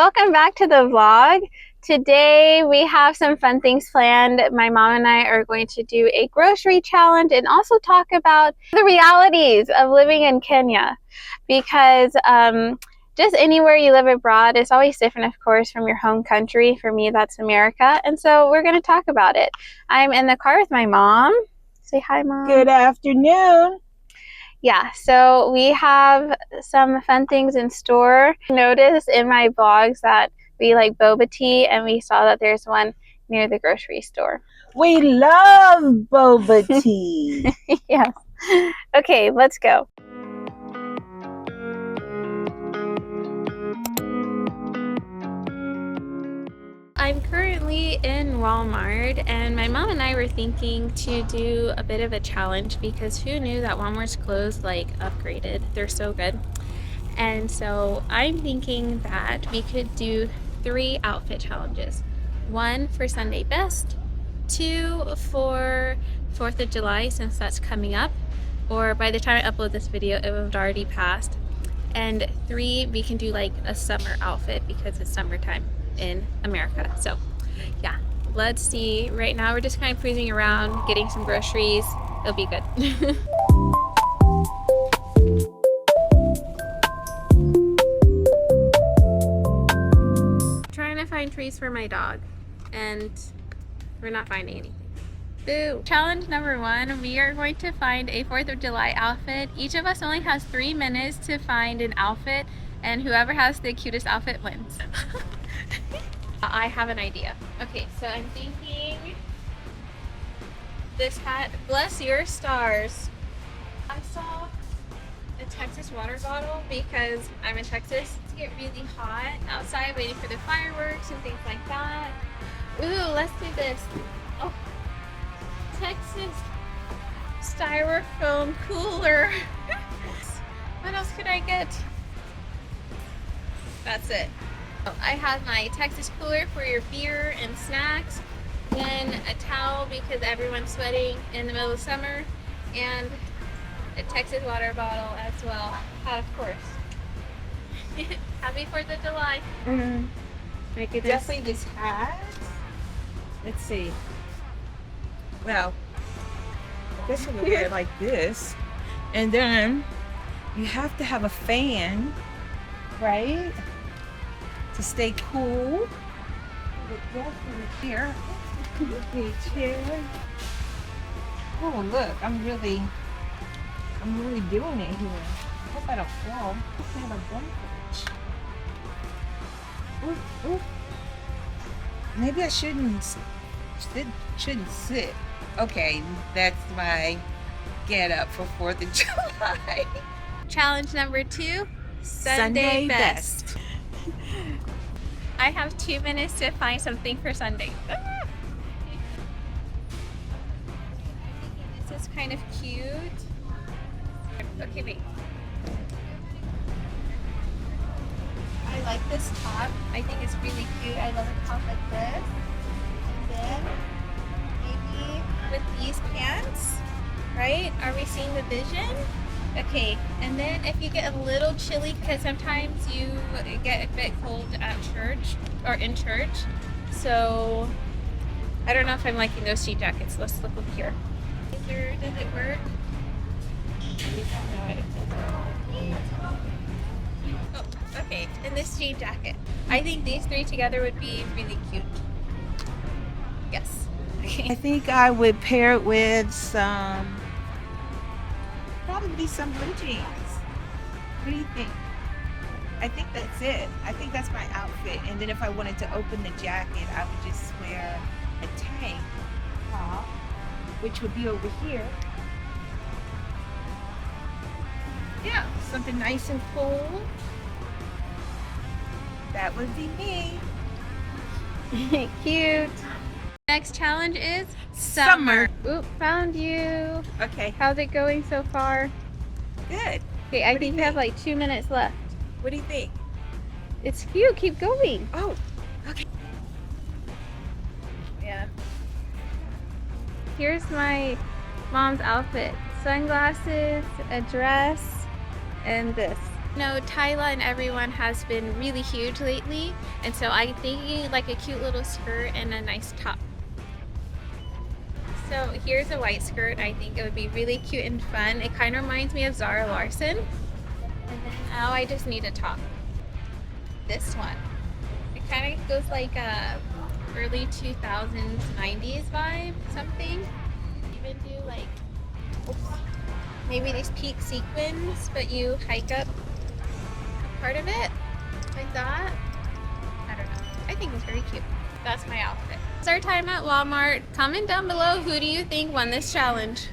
welcome back to the vlog. Today we have some fun things planned. My mom and I are going to do a grocery challenge and also talk about the realities of living in Kenya, because just anywhere you live abroad is always different, of course, from your home country. For me, that's America, and so we're going to talk about it. I'm in the car with my mom. Say hi, Mom. Good afternoon. Yeah, so we have some fun things in store. Notice in my vlogs that we like boba tea, and we saw that there's one near the grocery store. We love boba tea. Yes. Okay, let's go. I'm currently in Walmart, and my mom and I were thinking to do a bit of a challenge because who knew that Walmart's clothes like upgraded? They're so good. And so I'm thinking that we could do 3 outfit challenges. 1 for Sunday best, 2 for 4th of July since that's coming up, or by the time I upload this video it would have already passed, and 3 we can do like a summer outfit because it's summertime in America. So yeah, let's see. Right now we're just kind of cruising around, getting some groceries. It'll be good. Trying to find treats for my dog, and we're not finding anything. Boo! Challenge number 1, we are going to find a 4th of July outfit. Each of us only has 3 minutes to find an outfit, and whoever has the cutest outfit wins. I have an idea. Okay, so I'm thinking this hat, bless your stars. I saw a Texas water bottle because I'm in Texas. It's get really hot outside waiting for the fireworks and things like that. Ooh, let's do this. Oh, Texas styrofoam cooler. What else could I get? That's it. I have my Texas cooler for your beer and snacks, then a towel because everyone's sweating in the middle of summer, and a Texas water bottle as well, of course. Happy 4th of July. Mm-hmm. My goodness. Definitely this hat. Let's see. Well, I guess I'm gonna wear it like this, and then you have to have a fan, right? To stay cool. But definitely here. Chair. Oh look, I'm really doing it here. I hope I don't fall. I have a blanket. Ooh, ooh. Maybe I shouldn't sit. Okay, that's my get up for 4th of July. Challenge number 2, Sunday best. I have 2 minutes to find something for Sunday. This is kind of cute. Okay, wait. I like this top. I think it's really cute. I love a top like this. And then maybe with these pants, right? Are we seeing the vision? Okay, and then if you get a little chilly, because sometimes you get a bit cold at church or in church, so I don't know if I'm liking those jean jackets. Let's look up here. Does it work? Oh, okay, and this jean jacket. I think these 3 together would be really cute. Yes. Okay. I think I would pair it with probably some blue jeans. What do you think? I think that's it. I think that's my outfit. And then if I wanted to open the jacket, I would just wear a tank top, which would be over here. Yeah, something nice and cool. That would be me. Cute. Next challenge is summer. Oop, found you. Okay. How's it going so far? Good. Okay, I think we have like 2 minutes left. What do you think? It's cute. Keep going. Oh, okay. Yeah. Here's my mom's outfit. Sunglasses, a dress, and this. No, Tyla and everyone has been really huge lately, and so I'm thinking like a cute little skirt and a nice top. So here's a white skirt. I think it would be really cute and fun. It kind of reminds me of Zara Larson. And then now I just need a top. This one. It kind of goes like a early 2000s, 90s vibe, something. Even do like, oops, maybe these peak sequins, but you hike up a part of it like that. I don't know. I think it's very cute. That's my outfit. It's our time at Walmart. Comment down below, who do you think won this challenge?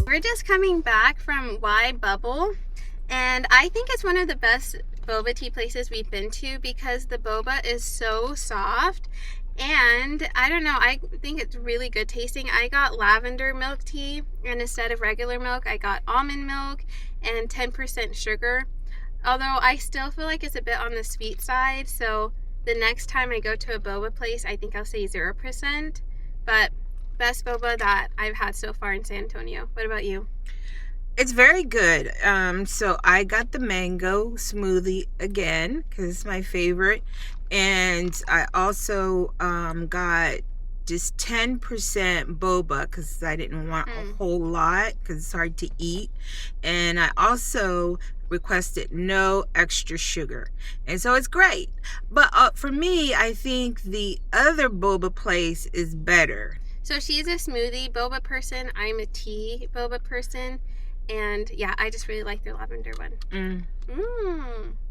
We're just coming back from Y Bubble, and I think it's one of the best boba tea places we've been to because the boba is so soft, and I don't know, I think it's really good tasting. I got lavender milk tea, and instead of regular milk I got almond milk and 10% sugar, although I still feel like it's a bit on the sweet side, so the next time I go to a boba place I think I'll say 0%, but best boba that I've had so far in San Antonio. What about you? It's very good. So I got the mango smoothie again because it's my favorite, and I also got just 10% boba because I didn't want a whole lot because it's hard to eat, and I also requested no extra sugar, and so it's great. But for me, I think the other boba place is better. So she's a smoothie boba person, I'm a tea boba person, and yeah, I just really like the lavender one.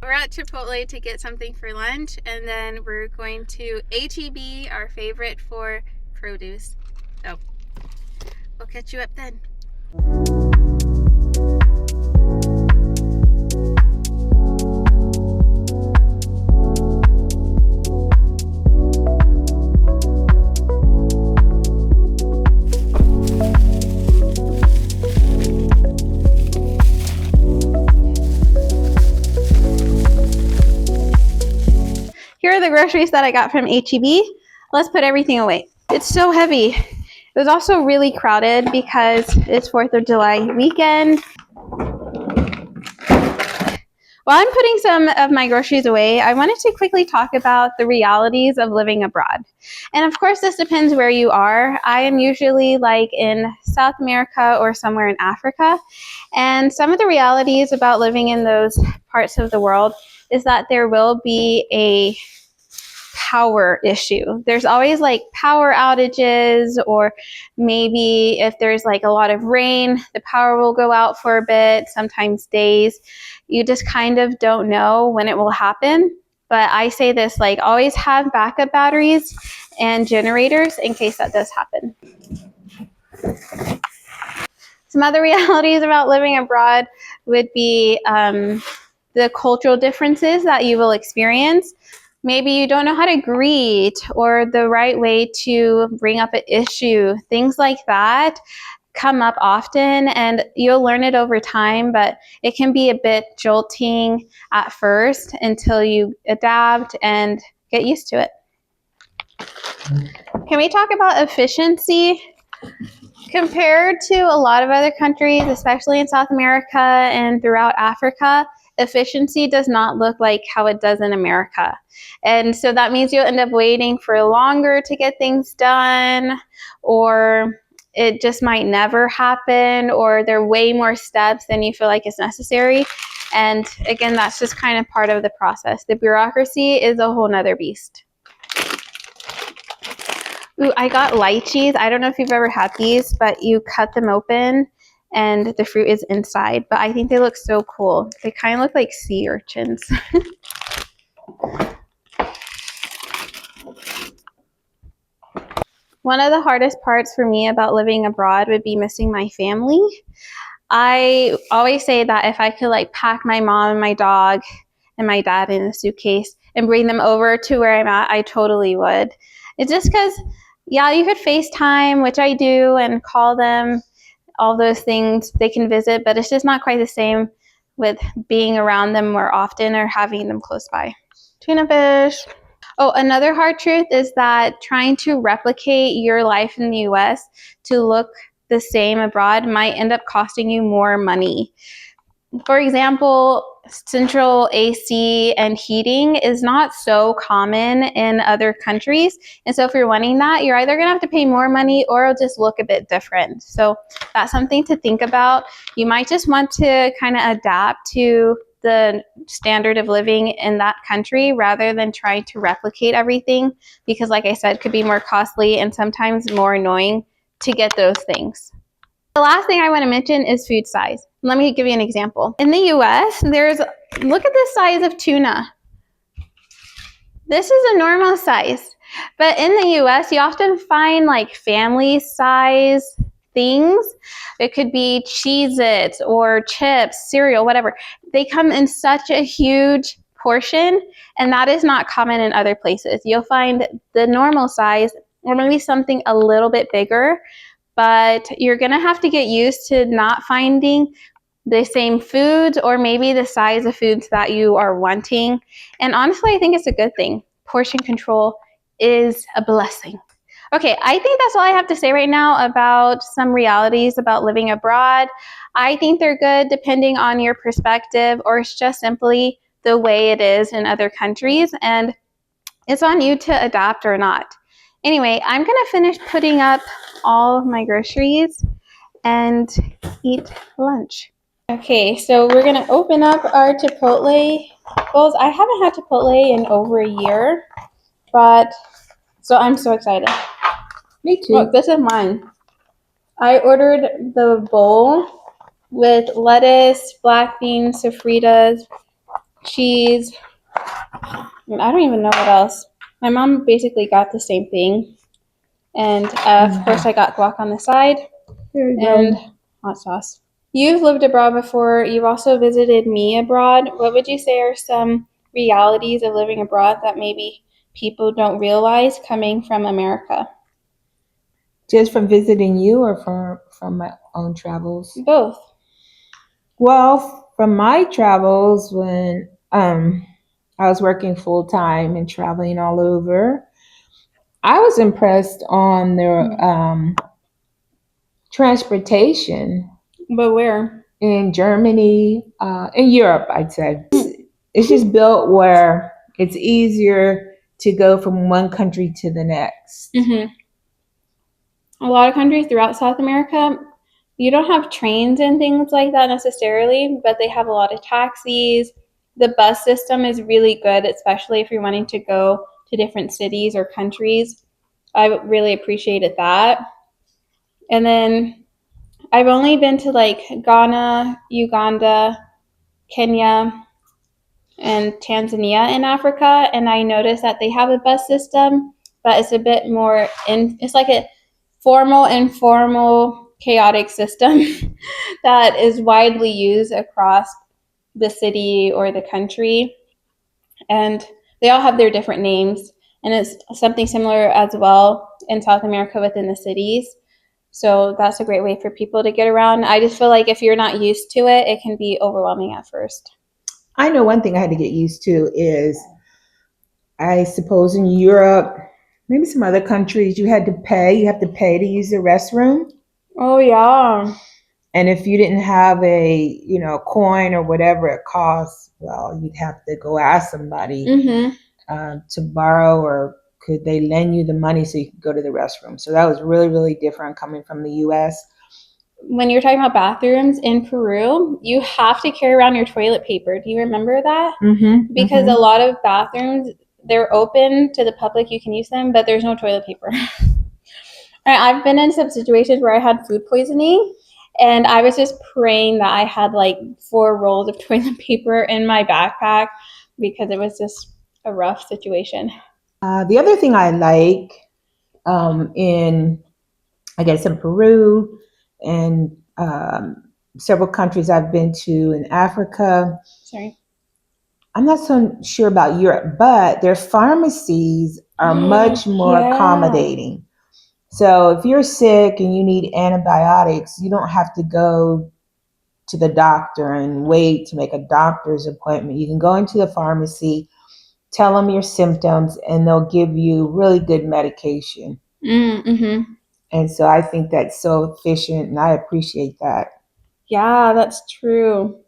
We're at Chipotle to get something for lunch, and then we're going to H-E-B, our favorite for produce. So we'll catch you up then. Here are the groceries that I got from H-E-B. Let's put everything away. It's so heavy. It was also really crowded because it's 4th of July weekend. While I'm putting some of my groceries away, I wanted to quickly talk about the realities of living abroad. And of course, this depends where you are. I am usually like in South America or somewhere in Africa. And some of the realities about living in those parts of the world is that there will be a power issue. There's always like power outages, or maybe if there's like a lot of rain, the power will go out for a bit, sometimes days. You just kind of don't know when it will happen. But I say this, like, always have backup batteries and generators in case that does happen. Some other realities about living abroad would be the cultural differences that you will experience. Maybe you don't know how to greet or the right way to bring up an issue. Things like that come up often, and you'll learn it over time, but it can be a bit jolting at first until you adapt and get used to it. Can we talk about efficiency? Compared to a lot of other countries, especially in South America and throughout Africa, efficiency does not look like how it does in America. And so that means you'll end up waiting for longer to get things done, or it just might never happen, or there are way more steps than you feel like is necessary. And again, that's just kind of part of the process. The bureaucracy is a whole nother beast. Ooh, I got lychees. I don't know if you've ever had these, but you cut them open and the fruit is inside. But I think they look so cool. They kind of look like sea urchins. One of the hardest parts for me about living abroad would be missing my family. I always say that if I could like pack my mom and my dog and my dad in a suitcase and bring them over to where I'm at, I totally would. It's just because Yeah, you could FaceTime, which I do, and call them. All those things they can visit, but it's just not quite the same with being around them more often or having them close by. Tuna fish. Oh, another hard truth is that trying to replicate your life in the US to look the same abroad might end up costing you more money. For example, central AC and heating is not so common in other countries. And so if you're wanting that, you're either going to have to pay more money or it'll just look a bit different. So that's something to think about. You might just want to kind of adapt to the standard of living in that country rather than trying to replicate everything because, like I said, it could be more costly and sometimes more annoying to get those things. The last thing I want to mention is food size. Let me give you an example. In the US, look at the size of tuna. This is a normal size. But in the US, you often find like family size things. It could be Cheez-Its or chips, cereal, whatever. They come in such a huge portion, and that is not common in other places. You'll find the normal size or maybe something a little bit bigger, but you're going to have to get used to not finding the same foods or maybe the size of foods that you are wanting. And honestly, I think it's a good thing. Portion control is a blessing. Okay, I think that's all I have to say right now about some realities about living abroad. I think they're good depending on your perspective, or it's just simply the way it is in other countries, and it's on you to adapt or not. Anyway, I'm going to finish putting up all of my groceries and eat lunch. Okay, so we're going to open up our Chipotle bowls. I haven't had Chipotle in over a year, but so I'm so excited. Me too. Look, this is mine. I ordered the bowl with lettuce, black beans, sofritas, cheese, and I don't even know what else. My mom basically got the same thing. And of course, I got guac on the side and hot sauce. You've lived abroad before. You've also visited me abroad. What would you say are some realities of living abroad that maybe people don't realize coming from America? Just from visiting you or from my own travels? Both. Well, from my travels when I was working full time and traveling all over, I was impressed on their transportation But where? in Germany, in Europe, I'd say. It's just built where it's easier to go from one country to the next. Mm-hmm. A lot of countries throughout South America, you don't have trains and things like that necessarily, but they have a lot of taxis. The bus system is really good, especially if you're wanting to go to different cities or countries. I really appreciated that. And then I've only been to like Ghana, Uganda, Kenya, and Tanzania in Africa, and I noticed that they have a bus system, but it's a bit more it's like a formal, informal, chaotic system that is widely used across the city or the country. And they all have their different names, and it's something similar as well in South America within the cities. So that's a great way for people to get around. I just feel like if you're not used to it, it can be overwhelming at first. I know one thing I had to get used to is, I suppose in Europe, maybe some other countries, you had to pay. You have to pay to use the restroom. Oh, yeah. And if you didn't have a, coin or whatever it costs, well, you'd have to go ask somebody to borrow, or could they lend you the money so you could go to the restroom. So that was really, really different coming from the U.S. When you're talking about bathrooms in Peru, you have to carry around your toilet paper. Do you remember that? Because a lot of bathrooms, they're open to the public, you can use them, but there's no toilet paper. I've been in some situations where I had food poisoning, and I was just praying that I had like 4 rolls of toilet paper in my backpack because it was just a rough situation. The other thing I like in, I guess, in Peru and several countries I've been to in Africa. Sorry. I'm not so sure about Europe, but their pharmacies are much more accommodating. So if you're sick and you need antibiotics, you don't have to go to the doctor and wait to make a doctor's appointment. You can go into the pharmacy, tell them your symptoms, and they'll give you really good medication. Mm-hmm. And so I think that's so efficient, and I appreciate that. Yeah, that's true.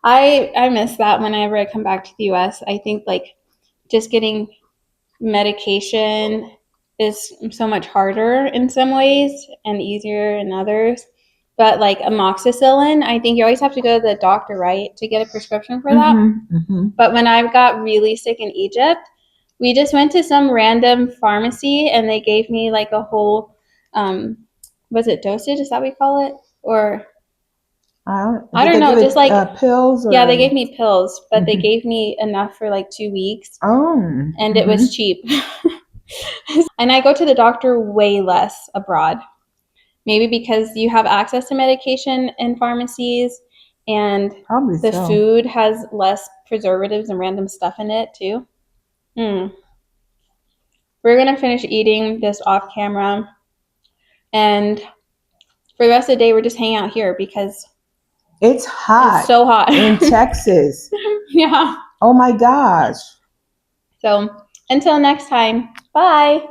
I miss that whenever I come back to the US. I think like just getting medication is so much harder in some ways and easier in others. But like amoxicillin, I think you always have to go to the doctor, right, to get a prescription for that. Mm-hmm, mm-hmm. But when I got really sick in Egypt, we just went to some random pharmacy and they gave me like a whole, um, was it dosage? Is that what we call it? Or I Did don't they know, give just it like, pills yeah, they or? gave me pills, but they Mm-hmm. gave me enough for like 2 weeks Oh, and it mm-hmm. was cheap. And I go to the doctor way less abroad. Maybe because you have access to medication in pharmacies and Probably the so. food has less preservatives and random stuff in it too. Mm. We're gonna finish eating this off camera, and for the rest of the day, we're just hanging out here because It's it's hot so hot. in Texas. Yeah. Oh my gosh. So until next time, bye.